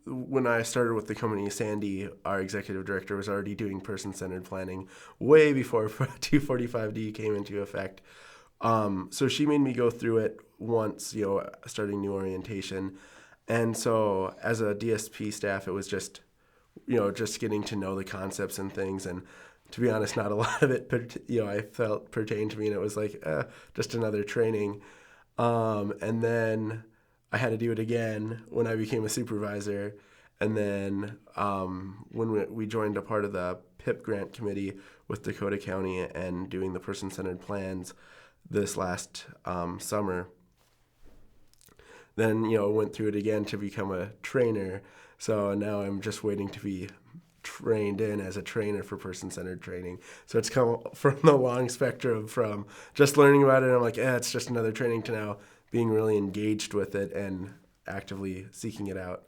when I started with the company, Sandy, our executive director, was already doing person-centered planning way before 245D came into effect. So she made me go through it once, starting new orientation. And so as a DSP staff, it was just getting to know the concepts and things. And to be honest, not a lot of it, I felt pertained to me, and it was like, just another training. And then I had to do it again when I became a supervisor. And then when we joined a part of the PIP grant committee with Dakota County and doing the person-centered plans this last summer, then, went through it again to become a trainer. So now I'm just waiting to be trained in as a trainer for person-centered training. So it's come from the long spectrum from just learning about it, and I'm like, it's just another training, to now being really engaged with it and actively seeking it out.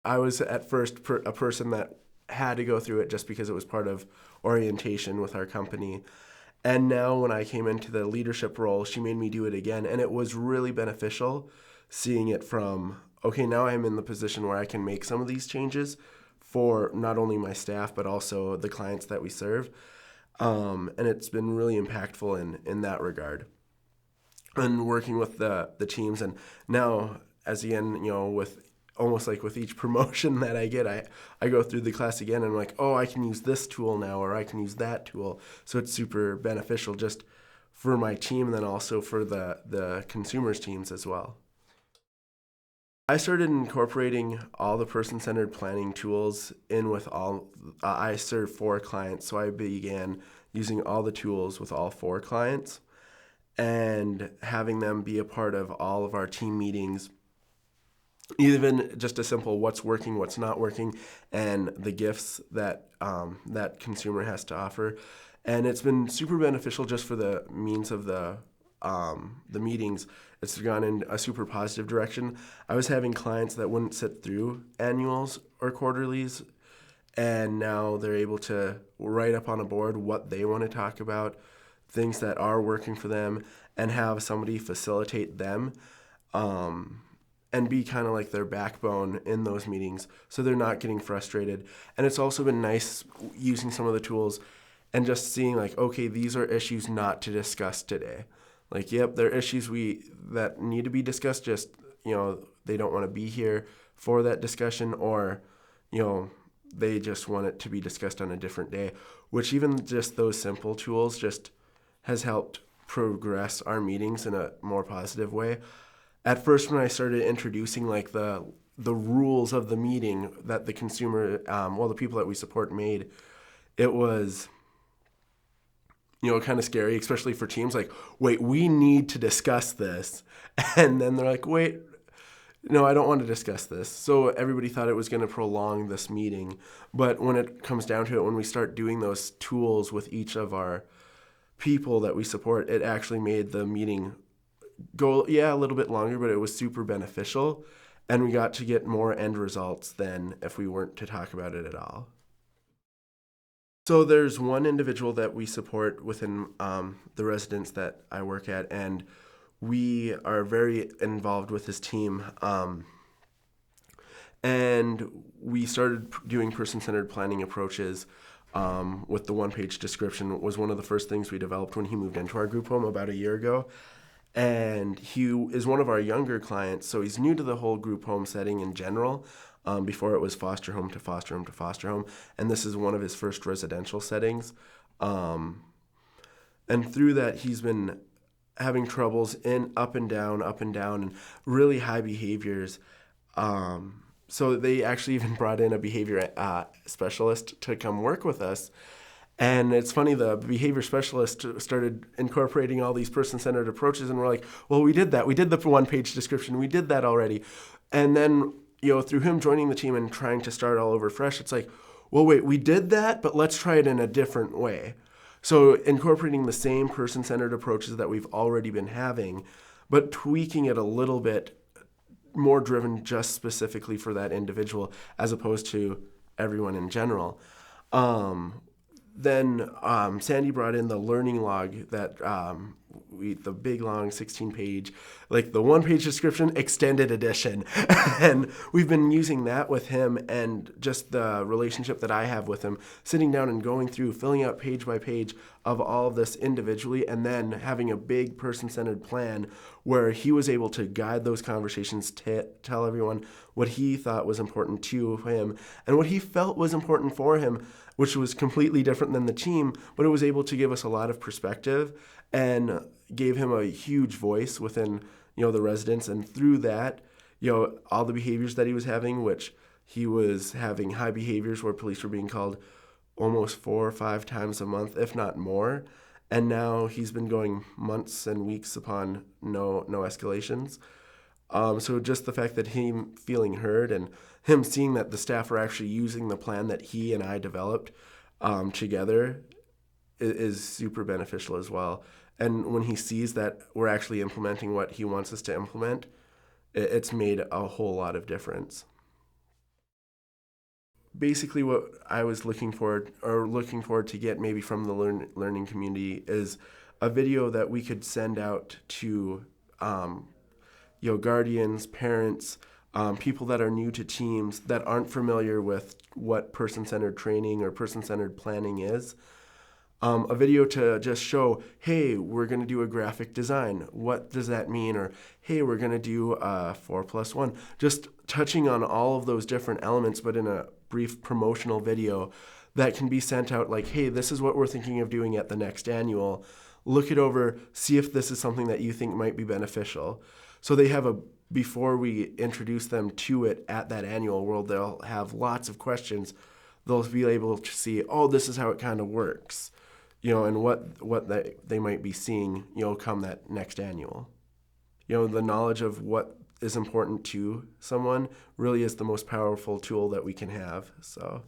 I was at first a person that had to go through it just because it was part of orientation with our company. And now when I came into the leadership role, she made me do it again. And it was really beneficial seeing it from, okay, now I'm in the position where I can make some of these changes for not only my staff, but also the clients that we serve. And it's been really impactful in that regard. And working with the teams. And now, as again, with almost like with each promotion that I get, I go through the class again, and I'm like, I can use this tool now, or I can use that tool. So it's super beneficial just for my team, and then also for the consumers teams as well. I started incorporating all the person-centered planning tools in with all. I serve 4 clients, so I began using all the tools with all 4 clients and having them be a part of all of our team meetings. Even just a simple what's working, what's not working, and the gifts that that consumer has to offer. And it's been super beneficial just for the means of the meetings. It's gone in a super positive direction. I was having clients that wouldn't sit through annuals or quarterlies, and now they're able to write up on a board what they want to talk about, things that are working for them, and have somebody facilitate them. And be kind of like their backbone in those meetings so they're not getting frustrated. And it's also been nice using some of the tools and just seeing like, okay, these are issues not to discuss today. Like, yep, there are issues that need to be discussed, just, they don't want to be here for that discussion, or, they just want it to be discussed on a different day, which even just those simple tools just has helped progress our meetings in a more positive way. At first, when I started introducing like the rules of the meeting that the consumer, the people that we support made, it was, kind of scary, especially for teams. Like, wait, we need to discuss this, and then they're like, wait, no, I don't want to discuss this. So everybody thought it was going to prolong this meeting, but when it comes down to it, when we start doing those tools with each of our people that we support, it actually made the meeting go a little bit longer, but it was super beneficial, and we got to get more end results than if we weren't to talk about it at all. So there's one individual that we support within the residence that I work at, and we are very involved with his team. And we started doing person-centered planning approaches with the one-page description. It was one of the first things we developed when he moved into our group home about a year ago. And he is one of our younger clients, so he's new to the whole group home setting in general. Before it was foster home to foster home to foster home, and this is one of his first residential settings. And through that, he's been having troubles in up and down, and really high behaviors. So they actually even brought in a behavior specialist to come work with us. And it's funny, the behavior specialist started incorporating all these person-centered approaches, and we're like, well, we did that. We did the one-page description. We did that already. And then, through him joining the team and trying to start all over fresh, it's like, well, wait, we did that, but let's try it in a different way. So incorporating the same person-centered approaches that we've already been having, but tweaking it a little bit more driven just specifically for that individual as opposed to everyone in general. Then Sandy brought in the learning log that the big long 16-page, like the one-page description, extended edition. And we've been using that with him, and just the relationship that I have with him, sitting down and going through, filling out page by page of all of this individually, and then having a big person-centered plan where he was able to guide those conversations, tell everyone what he thought was important to him and what he felt was important for him, which was completely different than the team, but it was able to give us a lot of perspective and gave him a huge voice within, the residents. And through that, all the behaviors that he was having, which he was having high behaviors where police were being called almost 4 or 5 times a month, if not more. And now he's been going months and weeks upon no escalations. So just the fact that him feeling heard and him seeing that the staff are actually using the plan that he and I developed together is super beneficial as well. And when he sees that we're actually implementing what he wants us to implement, it's made a whole lot of difference. Basically, what I was looking forward to get maybe from the learning community is a video that we could send out to guardians, parents, people that are new to teams that aren't familiar with what person-centered training or person-centered planning is. A video to just show, hey, we're going to do a graphic design. What does that mean? Or, hey, we're going to do a 4+1. Just touching on all of those different elements, but in a brief promotional video that can be sent out like, hey, this is what we're thinking of doing at the next annual. Look it over, see if this is something that you think might be beneficial. So they have before we introduce them to it at that annual world, they'll have lots of questions. They'll be able to see, oh, this is how it kind of works. And what they might be seeing, come that next annual. The knowledge of what is important to someone really is the most powerful tool that we can have. So